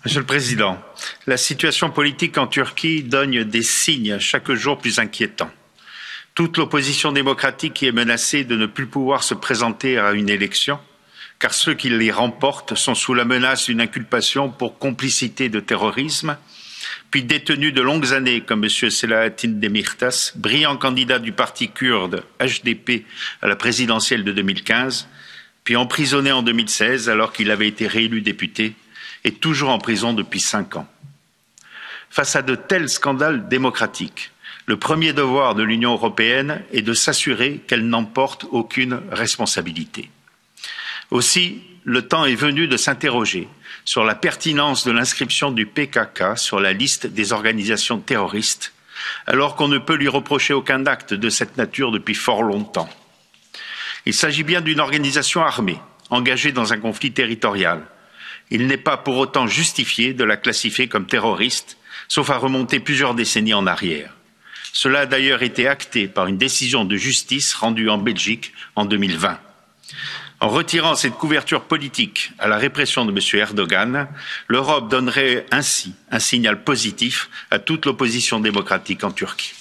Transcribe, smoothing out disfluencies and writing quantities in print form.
Monsieur le Président, la situation politique en Turquie donne des signes chaque jour plus inquiétants. Toute l'opposition démocratique y est menacée de ne plus pouvoir se présenter à une élection, car ceux qui les remportent sont sous la menace d'une inculpation pour complicité de terrorisme, puis détenus de longues années comme M. Selahattin Demirtas, brillant candidat du parti kurde HDP à la présidentielle de 2015, puis emprisonné en 2016 alors qu'il avait été réélu député, et toujours en prison depuis 5 ans. Face à de tels scandales démocratiques, le premier devoir de l'Union européenne est de s'assurer qu'elle n'en porte aucune responsabilité. Aussi, le temps est venu de s'interroger sur la pertinence de l'inscription du PKK sur la liste des organisations terroristes, alors qu'on ne peut lui reprocher aucun acte de cette nature depuis fort longtemps. Il s'agit bien d'une organisation armée, engagée dans un conflit territorial. Il n'est pas pour autant justifié de la classifier comme terroriste, sauf à remonter plusieurs décennies en arrière. Cela a d'ailleurs été acté par une décision de justice rendue en Belgique en 2020. En retirant cette couverture politique à la répression de M. Erdogan, l'Europe donnerait ainsi un signal positif à toute l'opposition démocratique en Turquie.